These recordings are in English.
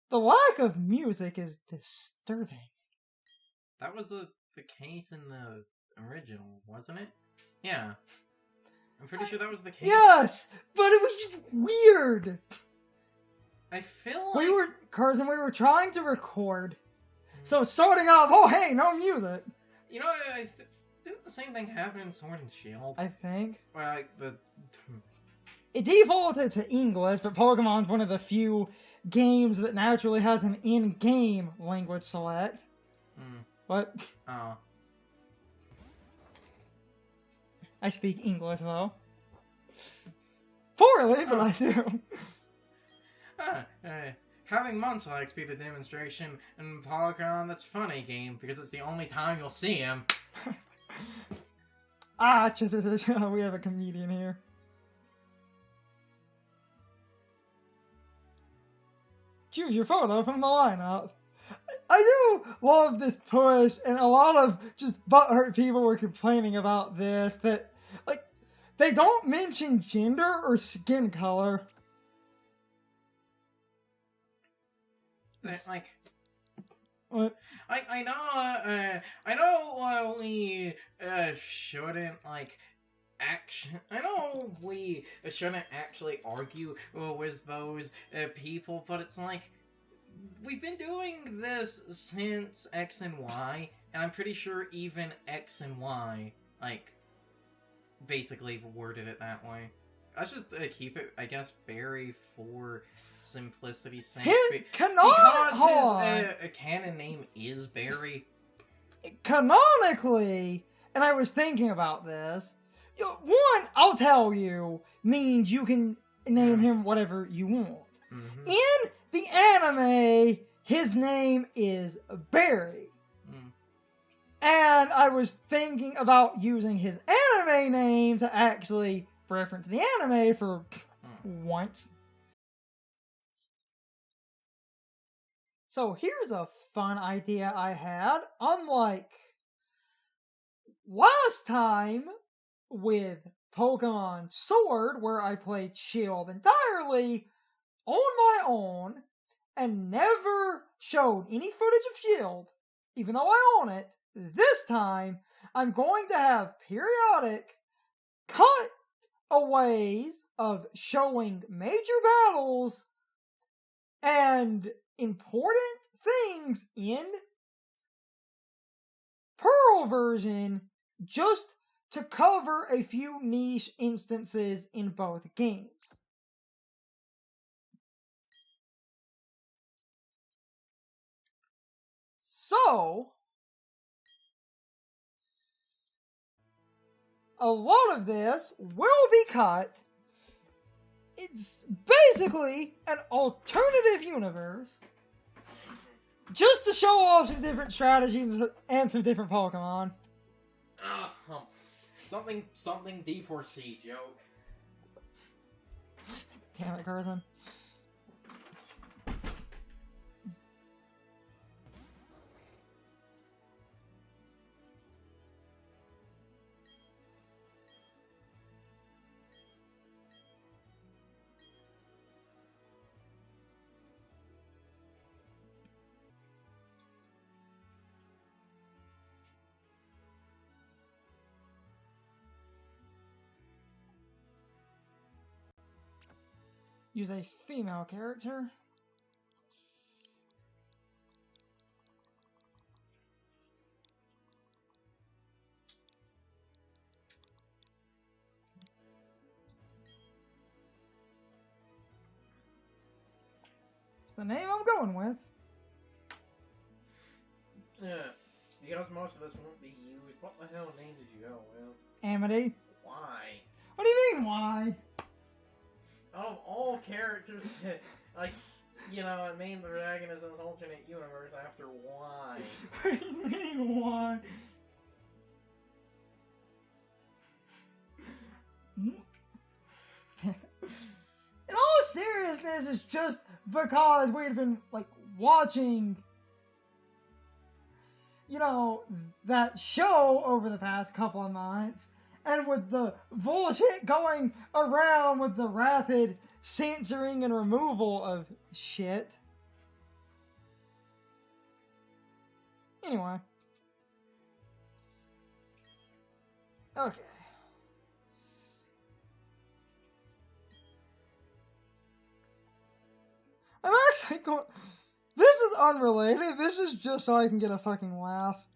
The lack of music is disturbing. That was the case in the original, wasn't it? Yeah. I'm pretty sure that was the case. Yes! But it was just weird! I feel like... Carson, we were trying to record. So starting off, oh hey, no music! You know, didn't the same thing happen in Sword and Shield? I think. Where, like, It defaulted to English, but Pokemon's one of the few games that naturally has an in-game language select. What? Oh. I speak English, though. Poorly, but I do. Having Munchlax be the demonstration in Polygon That's Funny game, because it's the only time you'll see him. We have a comedian here. Choose your photo from the lineup. I do love this push, and a lot of just butthurt people were complaining about this, that, like, they don't mention gender or skin color. Like, what? I know we shouldn't, like, I know we shouldn't actually argue with those people, but it's like, we've been doing this since X and Y, and I'm pretty sure even X and Y, like, basically worded it that way. Let's just keep it, I guess, Barry for simplicity's sake. Because his canon name is Barry. Canonically, and I was thinking about this, one, I'll tell you, means you can name him whatever you want. Mm-hmm. In the anime, his name is Barry. And I was thinking about using his anime name to actually reference the anime for once. So here's a fun idea I had. Unlike last time with Pokemon Sword, where I played Shield entirely on my own and never showed any footage of Shield, even though I own it, this time I'm going to have periodic cutaways of showing major battles and important things in Pearl version, just to cover a few niche instances in both games. So, a lot of this will be cut. It's basically an alternative universe, just to show off some different strategies and some different Pokemon. Something D4C joke. Damn it, Carson. Use a female character. It's the name I'm going with. Yeah, because most of this won't be used. What the hell name did you go with? Amity. Why? What do you mean, why? Out of all characters, like, you know, name the dragon as an alternate universe after why? What do you mean, why? In all seriousness, it's just because we've been, like, watching you know, that show over the past couple of months, and with the bullshit going around with the rapid censoring and removal of shit. Anyway. Okay. I'm actually going... This is unrelated. This is just so I can get a fucking laugh.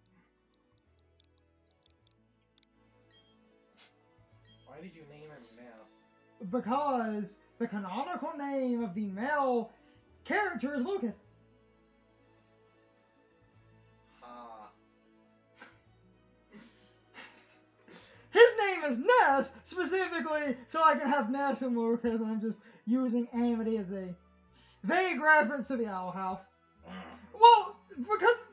Why did you name him Ness? Because the canonical name of the male character is Lucas. His name is Ness, specifically, so I can have Ness and Lucas, and I'm just using Amity as a vague reference to the Owl House. Well, because...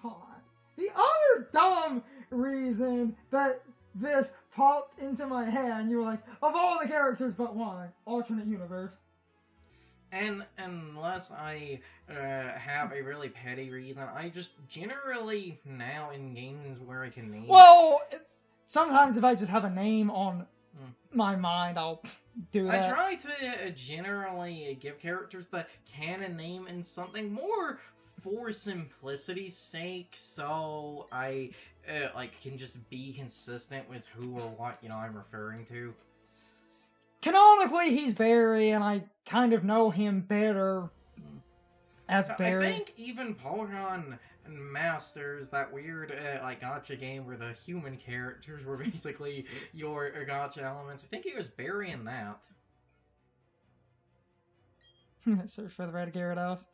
Hold on. The other dumb reason that this popped into my head, and you were like, of all the characters but one, alternate universe. And unless I have a really petty reason, I just generally now in games where I can name... Well, sometimes if I just have a name on my mind, I'll do that. I try to generally give characters the canon name in something more for simplicity's sake, so I can just be consistent with who or what I'm referring to. Canonically, he's Barry, and I kind of know him better as Barry. I think even Pokémon Masters, that weird gacha game where the human characters were basically your gacha elements, I think he was Barry in that. Search for the Red Gyarados.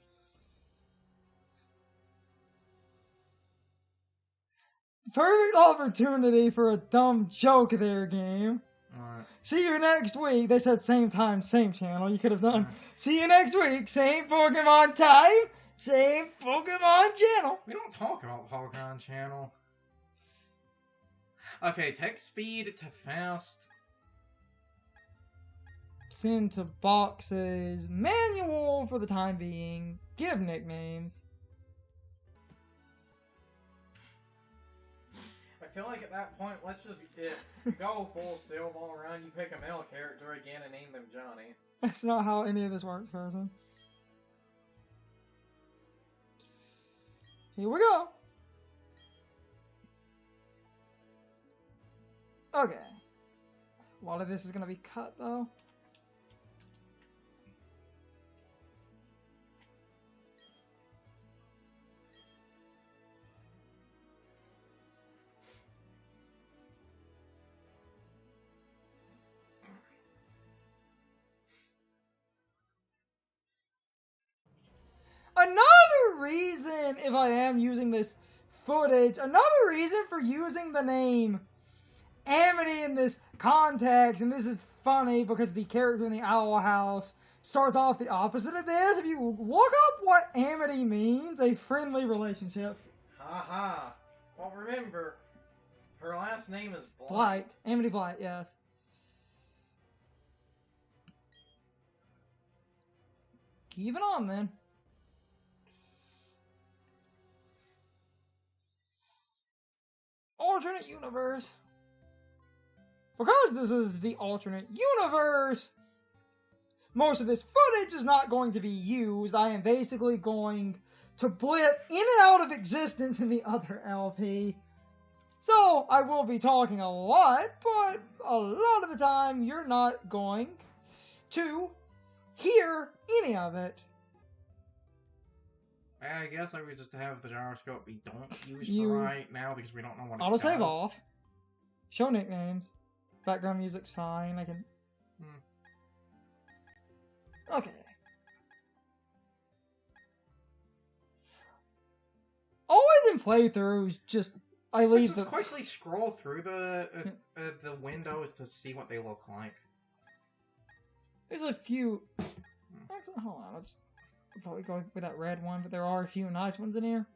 Perfect opportunity for a dumb joke there, game. Alright. See you next week. They said same time, same channel. You could have done. See you next week. Same Pokemon time, same Pokemon channel. We don't talk about Pokemon channel. Okay, text speed to fast. Send to boxes. Manual for the time being. Give nicknames. I feel like at that point, let's just go full steel ball around. You pick a male character again and name them Johnny. That's not how any of this works, person. Here we go. Okay. A lot of this is going to be cut, though. Another reason, if I am using this footage, another reason for using the name Amity in this context, and this is funny because the character in the Owl House starts off the opposite of this. If you look up what Amity means, a friendly relationship. Haha. Well, remember, her last name is Blight. Blight. Amity Blight, yes. Keep it on, then. Alternate universe. Because this is the alternate universe, most of this footage is not going to be used. I am basically going to blip in and out of existence in the other LP. So, I will be talking a lot, but a lot of the time you're not going to hear any of it. I guess I would just have the gyroscope we don't use for right now because we don't know what it does. Autosave off. Show nicknames. Background music's fine. I can... Okay. Always in playthroughs, just... I leave Let's just quickly scroll through the windows to see what they look like. There's a few... Actually, hold on. Let's probably go with that red one, but there are a few nice ones in here.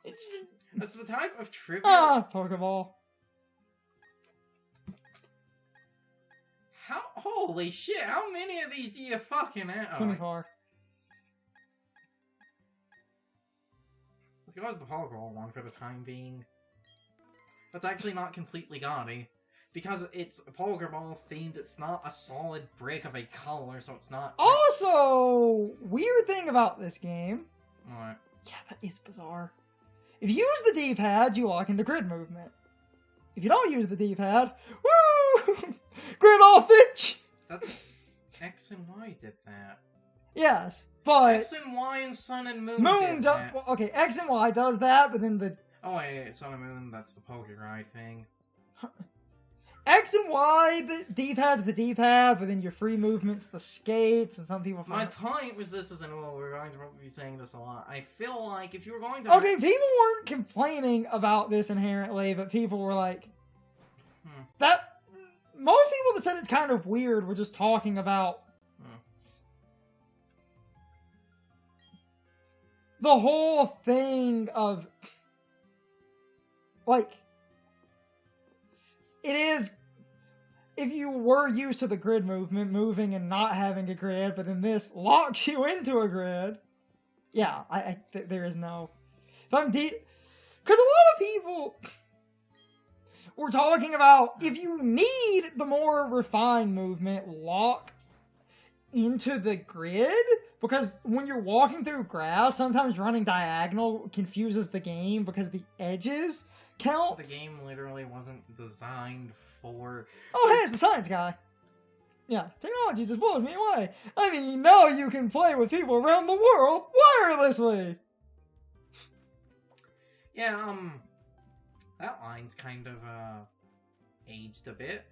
It's... That's the type of trivia... Ah! Pokeball. Holy shit, how many of these do you fucking have? 24. Let's go as the Pokeball one for the time being. That's actually not completely gaudy. Because it's Pokeball themed, it's not a solid brick of a color, so it's not... Also, weird thing about this game. What? Yeah, that is bizarre. If you use the D-pad, you lock into grid movement. If you don't use the D-pad, woo! Grid off, bitch! That's... X and Y did that. Yes, but... X and Y and Sun and Moon did that. Well, okay, X and Y does that, but then the... Oh wait, Sun and Moon, that's the Pokeride thing. X and Y, the D-pad's the D-pad, but then your free movement's the skates, and some people My find... point was this isn't well, we're going to probably be saying this a lot. I feel like if you were going to... Okay, people weren't complaining about this inherently, but people were like... That... Most people that said it's kind of weird were just talking about... The whole thing of... Like... It is, if you were used to the grid movement, moving and not having a grid, but then this locks you into a grid. Yeah, there is no... If I'm because a lot of people were talking about, if you need the more refined movement, lock into the grid, because when you're walking through grass, sometimes running diagonal confuses the game because the edges count. The game literally wasn't designed for... Oh, hey, it's a science guy. Yeah, technology just blows me away. I mean, now you can play with people around the world wirelessly. Yeah, that line's kind of, aged a bit.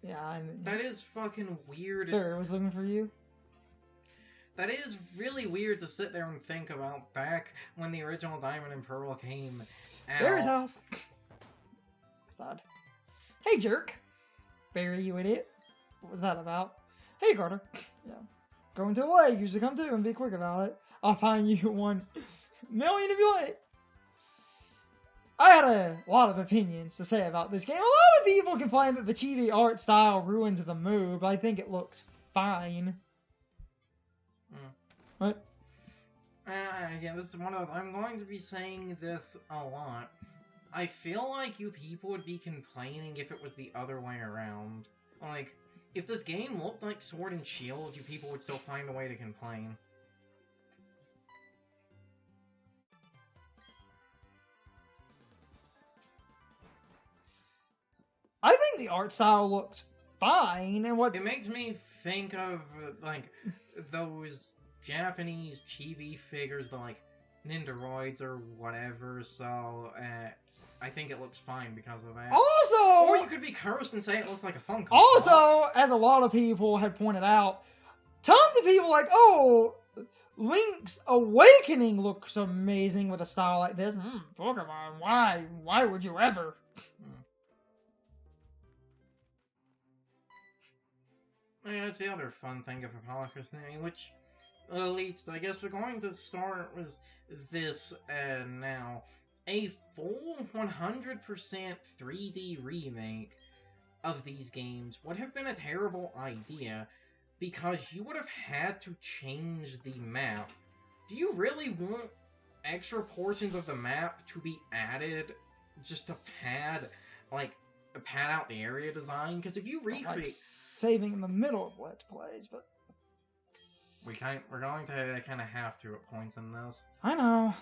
Yeah, that is fucking weird. Sure, I was looking for you. That is really weird to sit there and think about back when the original Diamond and Pearl came out. Barry's house. Thud. Hey, jerk. Barry, you idiot. What was that about? Hey, Carter. Yeah. Going to the lake. You should come too and be quick about it. I'll find you 1 million if you like. I had a lot of opinions to say about this game. A lot of people complain that the chibi art style ruins the mood, but I think it looks fine. What? Yeah, this is one of those. I'm going to be saying this a lot. I feel like you people would be complaining if it was the other way around. Like, if this game looked like Sword and Shield, you people would still find a way to complain. I think the art style looks fine, and what it makes me think of, like, those Japanese chibi figures, the, like, Nindoroids or whatever, so, I think it looks fine because of that. Also... Or you could be cursed and say it looks like a Funko Also, Pop. as a lot of people had pointed out, tons of people like, oh, Link's Awakening looks amazing with a style like this. Pokemon, why would you ever? Yeah, that's the other fun thing of Hippolytus naming, which leads to, I guess we're going to start with this now. A full 100% 3D remake of these games would have been a terrible idea, because you would have had to change the map. Do you really want extra portions of the map to be added just to pad out the area design? Because if you recreate... Like saving in the middle of Let's Plays, but... We're going to kind of have to at points in this. I know.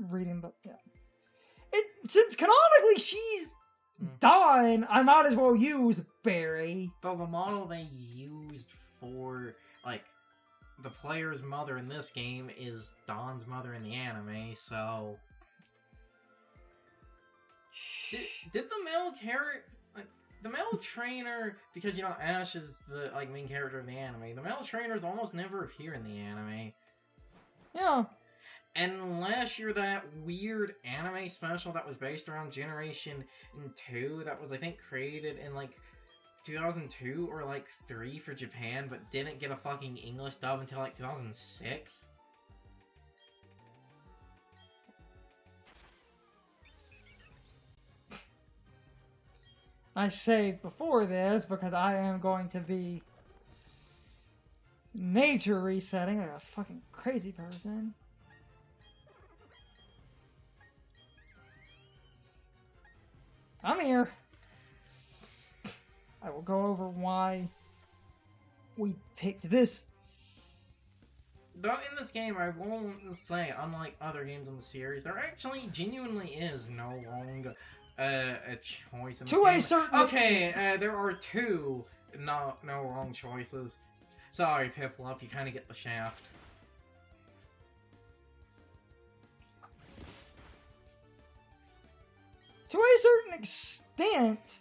Reading the... Yeah. Since canonically she's done, I might as well use Barry. But the model they used for, like, the player's mother in this game is Dawn's mother in the anime, so... Did the male character... Like, the male trainer, because, you know, Ash is the, like, main character of the anime, the male trainers almost never appear in the anime. Yeah. Unless you're that weird anime special that was based around Generation 2 that was, I think, created in, like, 2002 or, like, 3 for Japan, but didn't get a fucking English dub until, like, 2006. I saved before this because I am going to be nature resetting like a fucking crazy person. Come here. I will go over why we picked this. Though in this game, I won't say, unlike other games in the series, there actually genuinely is no wrong a choice in this game. Certain... Okay, there are two no wrong choices. Sorry, Piplup, you kind of get the shaft. To a certain extent,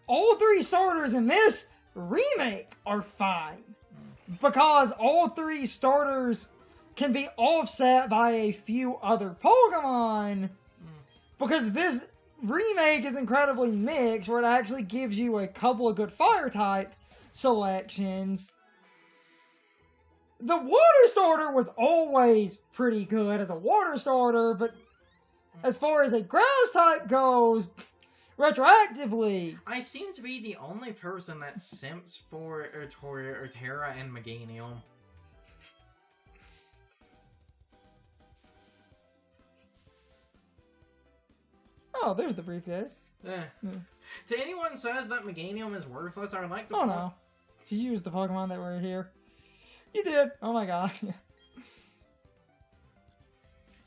all three starters in this remake are fine. Because all three starters can be offset by a few other Pokemon. Because this remake is incredibly mixed, where it actually gives you a couple of good fire type selections. The water starter was always pretty good as a water starter, but as far as a grass type goes, retroactively, I seem to be the only person that simps for Terra and Meganium. Oh, there's the briefcase. To anyone who says that Meganium is worthless, I would like to... Oh no. To use the Pokemon that were here. You did! Oh my gosh.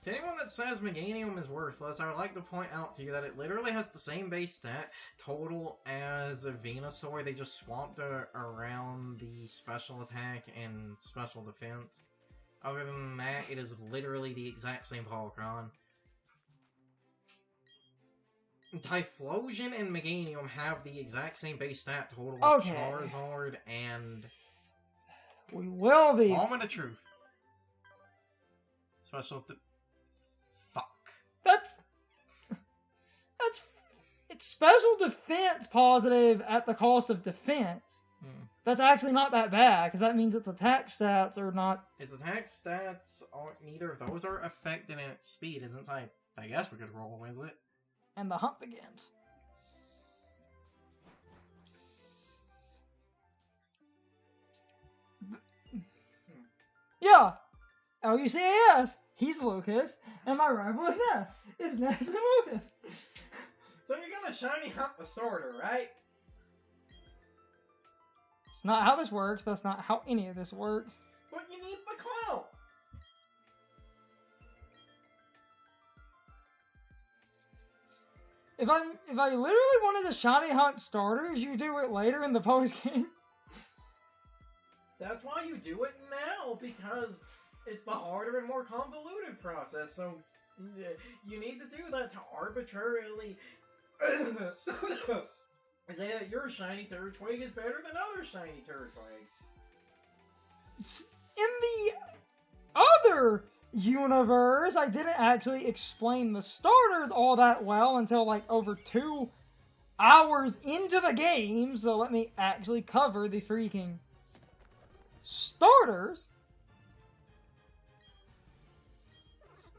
To anyone that says Meganium is worthless, I would like to point out to you that it literally has the same base stat total as a Venusaur. They just swapped around the special attack and special defense. Other than that, it is literally the exact same Pokemon. Typhlosion and Meganium have the exact same base stat total as Charizard and... We will be... Moment of Truth. Special... Fuck. It's special defense positive at the cost of defense. That's actually not that bad, because that means its attack stats are not... Its attack stats, neither of those are affected, and its speed isn't. I guess we could roll with it. And the hunt begins. Yeah! L-U-C-A-S! He's Lucas, and my rival is Ness. It's Ness and Lucas. So you're gonna shiny hunt the starter, right? It's not how this works. That's not how any of this works. But you need the clout! If I literally wanted to shiny hunt starters, you do it later in the post game. That's why you do it now, because it's the harder and more convoluted process, so you need to do that to arbitrarily say that your shiny Turtwig is better than other shiny Turtwigs. In the other universe, I didn't actually explain the starters all that well until like over 2 hours into the game, so let me actually cover the freaking starters.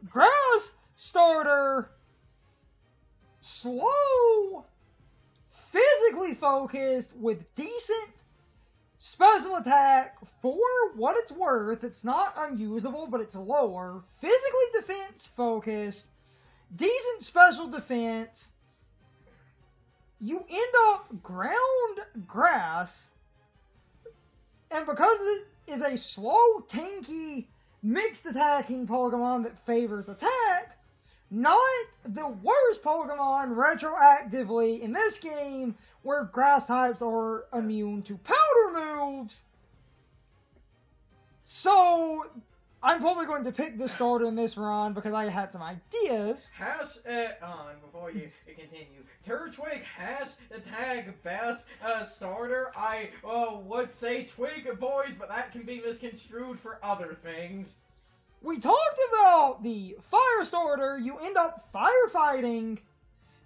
Grass starter, slow, physically focused with decent special attack. For what it's worth, it's not unusable, but it's lower. Physically defense focused, decent special defense. You end up ground grass, and because it is a slow, tanky, mixed attacking Pokemon that favors attack, not the worst Pokemon retroactively in this game, where grass types are immune to powder moves. So, I'm probably going to pick this starter in this run because I had some ideas. Before you continue, Turtwig has the tag best starter. I would say Twig Boys, but that can be misconstrued for other things. We talked about the fire starter. You end up firefighting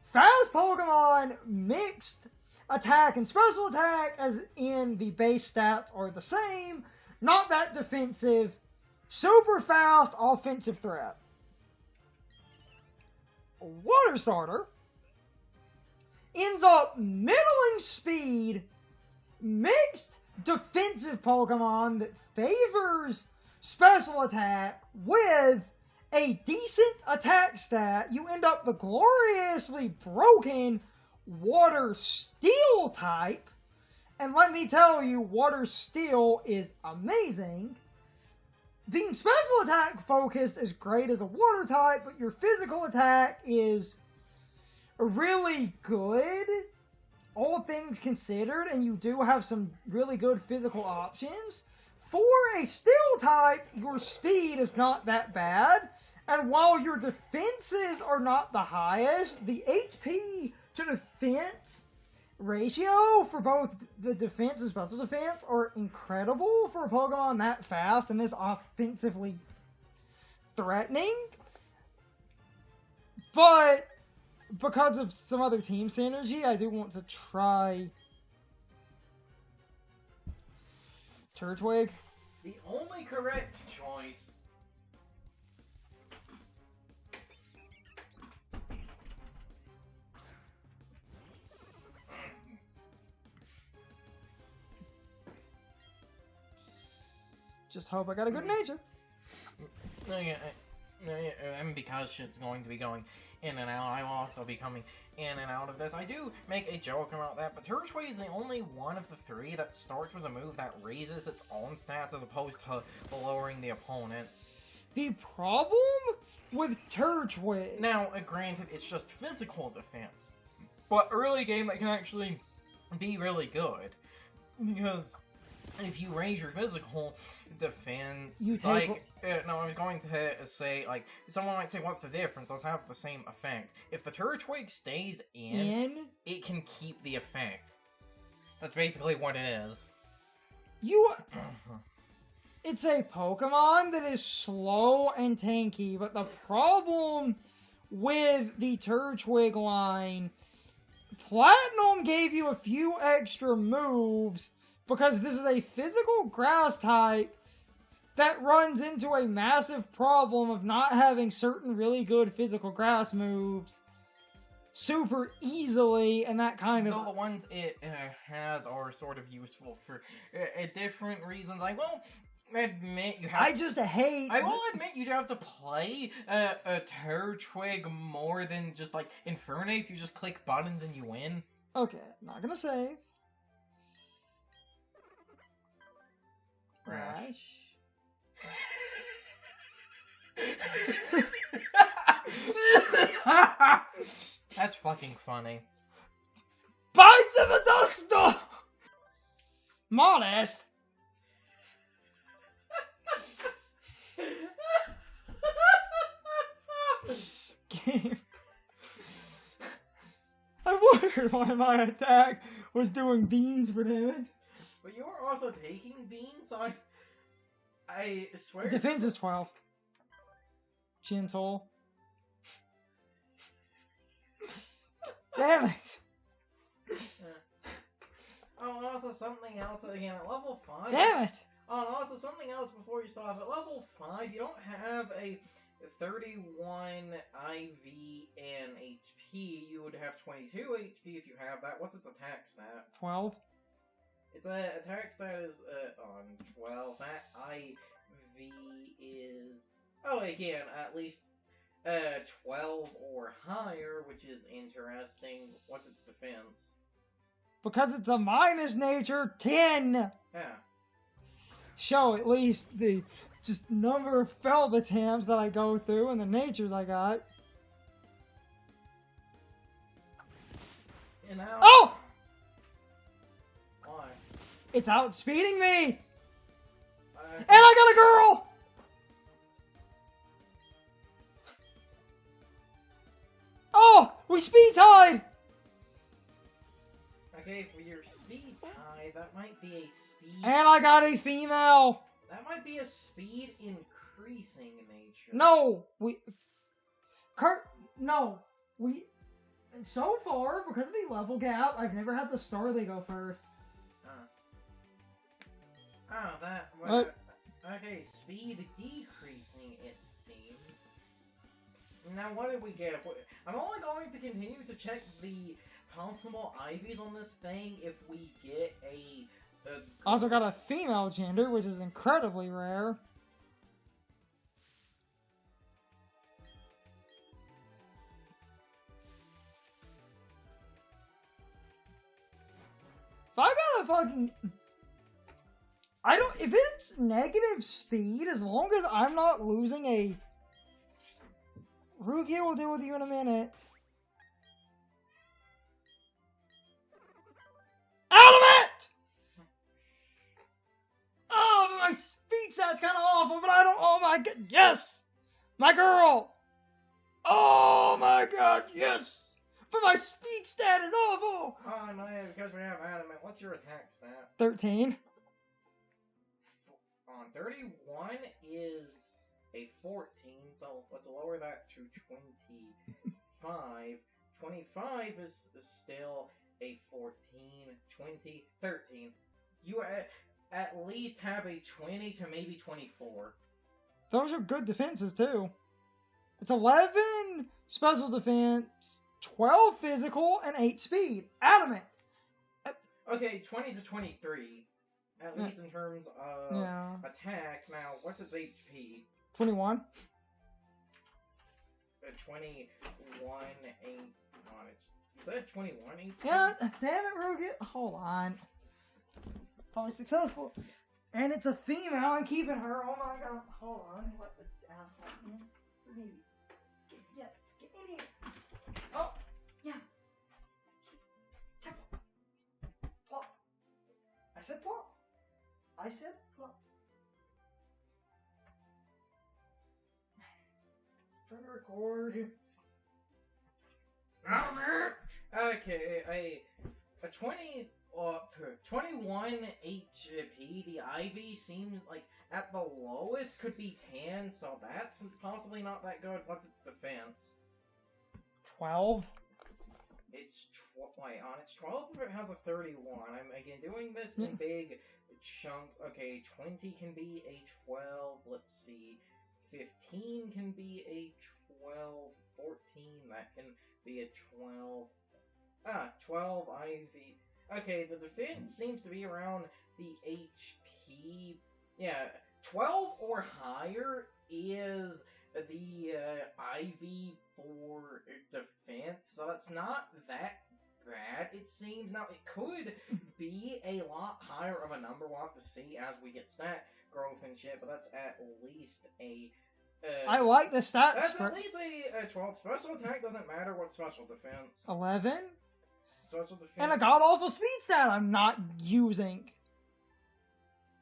fast Pokemon, mixed attack and special attack, as in the base stats are the same. Not that defensive. Super fast offensive threat. Water starter ends up middling speed, mixed defensive Pokemon that favors special attack with a decent attack stat. You end up the gloriously broken Water Steel type. And let me tell you, Water Steel is amazing. Being special attack focused is great as a water type, but your physical attack is really good, all things considered, and you do have some really good physical options. For a steel type, your speed is not that bad, and while your defenses are not the highest, the HP to defense ratio for both the defense and special defense are incredible for a Pokemon that fast and this offensively threatening. But because of some other team synergy, I do want to try Turtwig. The only correct choice. Just hope I got a good nature. And because shit's going to be going in and out, I will also be coming in and out of this. I do make a joke about that, but Turtwig is the only one of the three that starts with a move that raises its own stats as opposed to lowering the opponent's. The problem with Turtwig... Now, granted, it's just physical defense, but early game that can actually be really good. Because if you raise your physical defense, you take... no, I was going to say, like, someone might say, what's the difference? Let's have the same effect. If the Turtwig stays in, it can keep the effect. That's basically what it is. It's a Pokemon that is slow and tanky, but the problem with the Turtwig line, Platinum gave you a few extra moves because this is a physical grass type that runs into a massive problem of not having certain really good physical grass moves super easily, and that kind of... So the ones it has are sort of useful for different reasons. I will admit you have... I will admit you have to play a Turtwig more than just, like, Infernape. You just click buttons and you win. Okay, not gonna save. Rash. That's fucking funny. Bites of the dust storm! Modest. Game. I wondered why my attack was doing beans for damage. But you were also taking beans, so I swear... Defense is 12. Gentle. Damn it! Oh, also something else again at level 5. Damn it! Oh, and also something else before you stop. At level 5, you don't have a 31 IV and HP. You would have 22 HP if you have that. What's its attack stat? 12. Its attack stat is on 12. That IV is... Oh, again, at least 12 or higher, which is interesting. What's its defense? Because it's a minus nature, 10! Yeah. Show at least the just number of Felbatams that I go through and the natures I got. And now... Oh! Why? It's outspeeding me! And I got a girl! Oh! We speed tied! Okay, for your speed tie, that might be a speed... And I got a female! That might be a speed increasing nature. No! So far, because of the level gap, I've never had the Starly go first. Oh, that... What? Okay, speed decreasing, it seems. Now, what did we get? I'm only going to continue to check the possible IVs on this thing if we get a Also got a female gender, which is incredibly rare. If I got a fucking... if it's negative speed, as long as I'm not losing a... Rukia will deal with you in a minute. Element! Oh, but my speed stat's kind of awful, but I don't... Oh my god, yes! My girl! Oh my god, yes! But my speed stat is awful! Oh, no, because we have adamant. What's your attack stat? 13. On 31 is a 14, so let's lower that to 25. 25 is still a 14, 20, 13. You at least have a 20 to maybe 24. Those are good defenses, too. It's 11 special defense, 12 physical, and 8 speed. Adamant! Okay, 20 to 23. At least in terms of attack. Now, what's its HP? 21. 21, 8, on it. You said 21, 8? Yeah, damn it, Rukia. Hold on. Probably successful. And it's a female. I'm keeping her. Oh my god. Hold on. Let the asshole in. Maybe. Get in here. Oh, yeah. Plop. I said plop. I said plop. Trying to record. Okay, a 21 HP, the IV seems like at the lowest could be 10, so that's possibly not that good. What's its defense? 12. It's on its 12 if it has a 31. I'm again doing this in big chunks. Okay, 20 can be a 12. Let's see. 15 can be a 12. 14, that can be a 12. 12 IV. Okay, the defense seems to be around the HP. Yeah, 12 or higher is the IV for defense, so that's not that bad, it seems. Now, it could be a lot higher of a number. We'll have to see as we get stat growth and shit, but that's at least a... I like the stats. That's at least a 12. Special attack doesn't matter what special defense. 11? Special defense. And a god-awful speed stat I'm not using.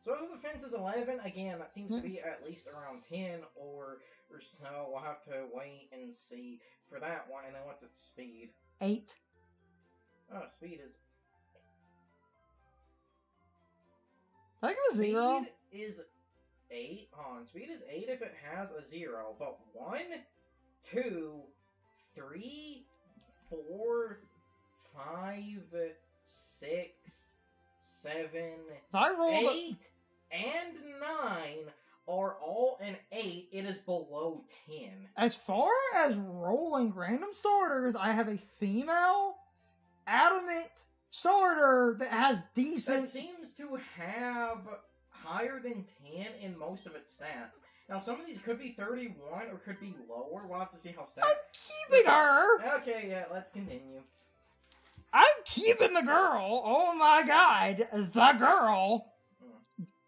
Special defense is 11. Again, that seems to be at least around 10 or so. We'll have to wait and see for that one. And then what's its speed? 8. Oh, speed is... Did I get a 0? Speed is 8. Speed is 8 if it has a 0. But 1, 2, 3, 4, 5, 6, 7, 8, and 9 are all an 8. It is below 10. As far as rolling random starters, I have a female adamant starter that has decent... That seems to have higher than 10 in most of its stats. Now, some of these could be 31 or could be lower. We'll have to see how stats... I'm keeping her! Okay, yeah, let's continue. I'm keeping the girl! Oh my god, the girl!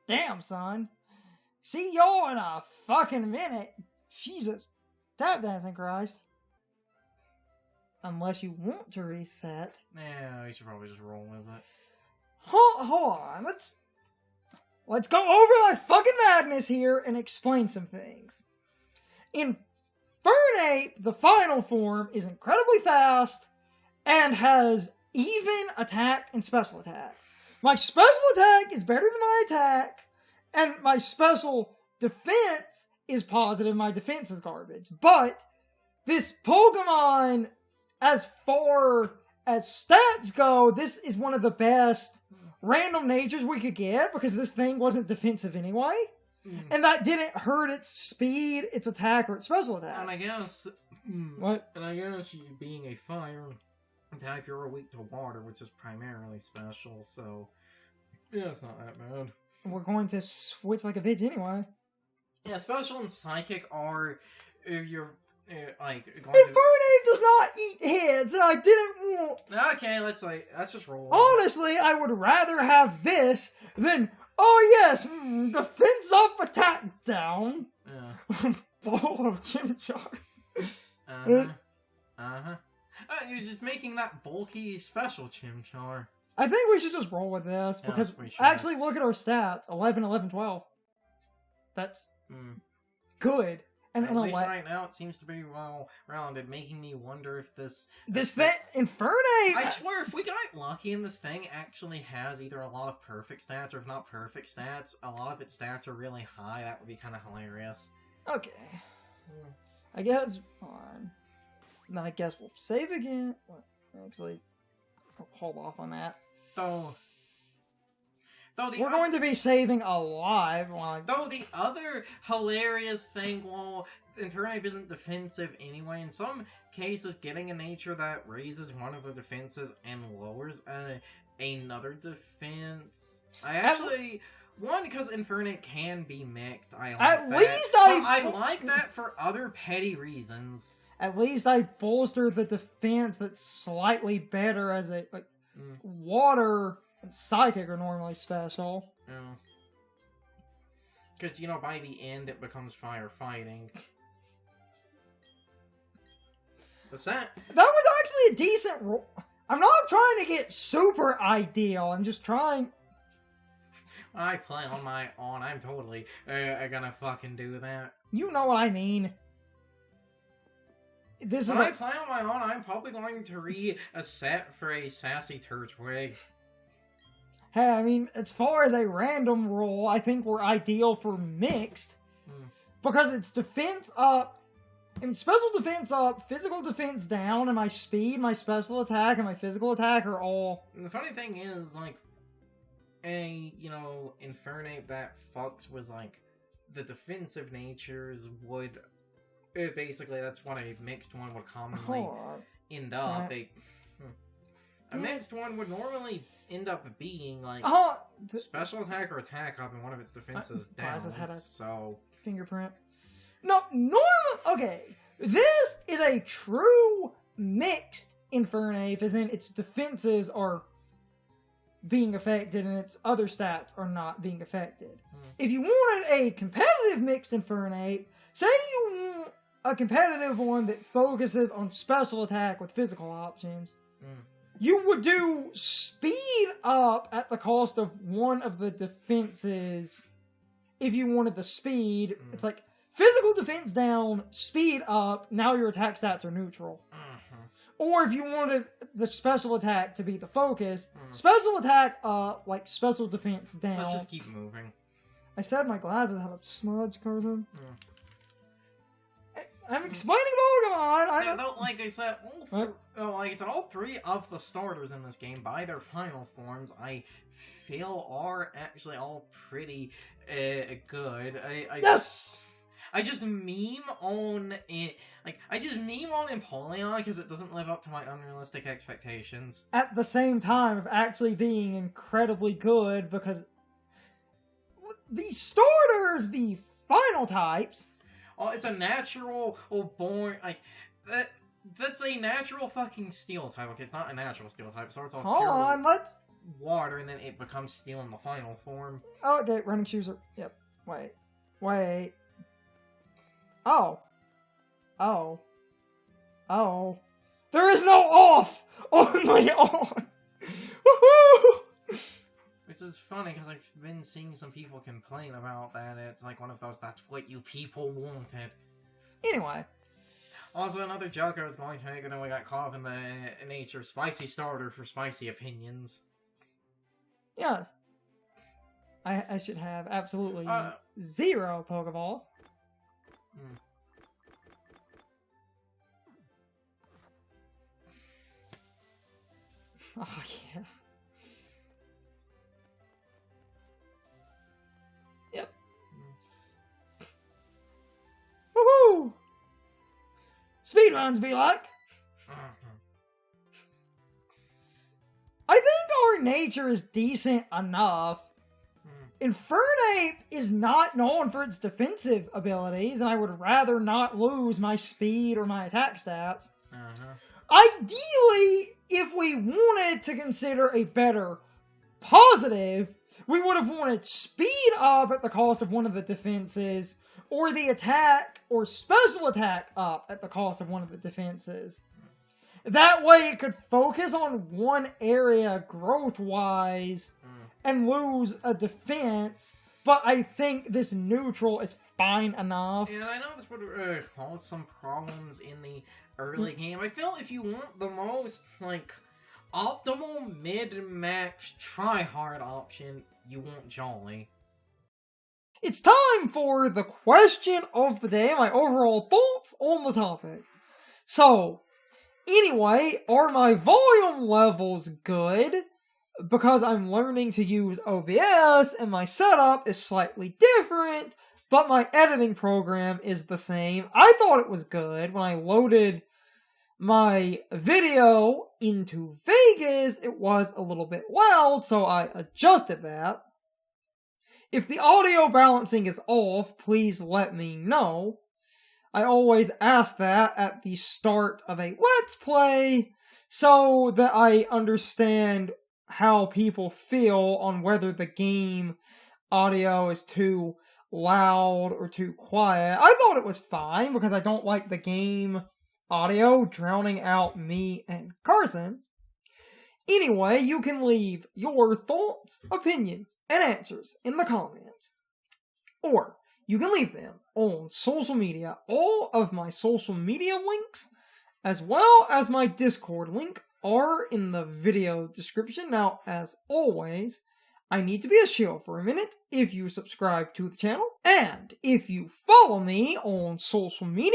Damn, son. See y'all in a fucking minute. Jesus. Tap dancing Christ. Unless you want to reset. Yeah, you should probably just roll with it. Hold on. Let's go over my fucking madness here and explain some things. In Fernape, the final form is incredibly fast and has even attack and special attack. My special attack is better than my attack, and my special defense is positive. My defense is garbage. But this Pokemon, as far as stats go, this is one of the best random natures we could get because this thing wasn't defensive anyway. And that didn't hurt its speed, its attack, or its special attack. And I guess... What? And I guess you being a fire... type, you're weak to water, which is primarily special, so yeah, it's not that bad. We're going to switch like a bitch anyway. Yeah, special and psychic are your like. Infernape does not eat heads, and I didn't want. Okay, let's just roll. Honestly, I would rather have this than yes, defense up, attack down. Yeah. Ball of Chimchar. You're just making that bulky special Chimchar. I think we should just roll with this, because actually look at our stats. 11, 11, 12. That's good. And at least right now it seems to be well-rounded, making me wonder if this thing, Infernape! I swear, if we got lucky and this thing actually has either a lot of perfect stats, or if not perfect stats, a lot of its stats are really high, that would be kind of hilarious. Okay. I guess, fine. Then I guess we'll save again. Actually, I'll hold off on that. We're going to be saving alive. Though the other hilarious thing, well, Infernape isn't defensive anyway. In some cases, getting a nature that raises one of the defenses and lowers another defense. Because Infernape can be mixed, I like that. I like that for other petty reasons. At least I bolster the defense that's slightly better as a water and psychic are normally special. Yeah. Because, by the end it becomes firefighting. What's that? That was actually a decent roll. I'm not trying to get super ideal. I'm just trying... I play on my own. I'm totally gonna fucking do that. You know what I mean. When I play on my own, I'm probably going to read a set for a Sassy Turtwig. Hey, I mean, as far as a random roll, I think we're ideal for mixed. Because it's defense up, and special defense up, physical defense down, and my speed, my special attack, and my physical attack are all... And the funny thing is, Infernape that fucks with, the defensive natures would... Basically, that's what a mixed one would commonly end up. A mixed one would normally end up being, special attack or attack up, and one of its defenses down, so... Fingerprint. No, okay, this is a true mixed Infernape, as in its defenses are being affected and its other stats are not being affected. If you wanted a competitive mixed Infernape, say you want a competitive one that focuses on special attack with physical options, you would do speed up at the cost of one of the defenses. If you wanted the speed, it's like physical defense down, speed up, now your attack stats are neutral. Or if you wanted the special attack to be the focus, special attack up, special defense down. Let's just keep moving. I said my glasses had a smudge, Carson. I'm explaining Pokemon! Like I said, all three of the starters in this game, by their final forms, I feel are actually all pretty good. Yes! I just meme on Empoleon because it doesn't live up to my unrealistic expectations. At the same time of actually being incredibly good, because the starters, the final types... Oh, it's a natural born, that's a natural fucking steel type. Okay, it's not a natural steel type. It starts off water, and then it becomes steel in the final form. Okay, running shoes are... Yep. Wait. Oh. There is no off! Only on! Woohoo! Which is funny, because I've been seeing some people complain about that. It's like one of those, that's what you people wanted. Anyway. Also, another joke I was going to make, and then we got caught up in the nature of spicy starter for spicy opinions. Yes. I should have absolutely zero Pokeballs. Oh, yeah. Yep. Woohoo! Speedruns be like. nature is decent enough. Hmm. Infernape is not known for its defensive abilities, and I would rather not lose my speed or my attack stats. Ideally, if we wanted to consider a better positive, we would have wanted speed up at the cost of one of the defenses, or the attack or special attack up at the cost of one of the defenses. That way it could focus on one area growth-wise and lose a defense, but I think this neutral is fine enough. And I know this would cause some problems in the early game. I feel if you want the most, like, optimal mid-max try-hard option, you want Jolly. It's time for the question of the day, my overall thoughts on the topic. So, anyway, are my volume levels good? Because I'm learning to use OBS and my setup is slightly different, but my editing program is the same. I thought it was good. When I loaded my video into Vegas, it was a little bit loud, so I adjusted that. If the audio balancing is off, please let me know. I always ask that at the start of a Let's Play, so that I understand how people feel on whether the game audio is too loud or too quiet. I thought it was fine, because I don't like the game audio drowning out me and Carson. Anyway, you can leave your thoughts, opinions, and answers in the comments. Or you can leave them on social media. All of my social media links, as well as my Discord link, are in the video description. Now, as always, I need to be a shill for a minute if you subscribe to the channel, and if you follow me on social media,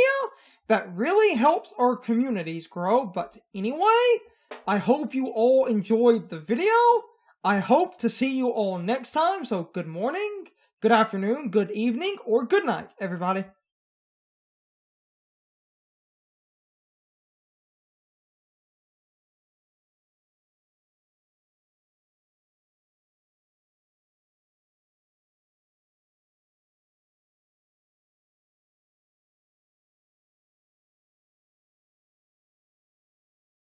that really helps our communities grow. But anyway, I hope you all enjoyed the video. I hope to see you all next time, so good morning, good afternoon, good evening, or good night, everybody.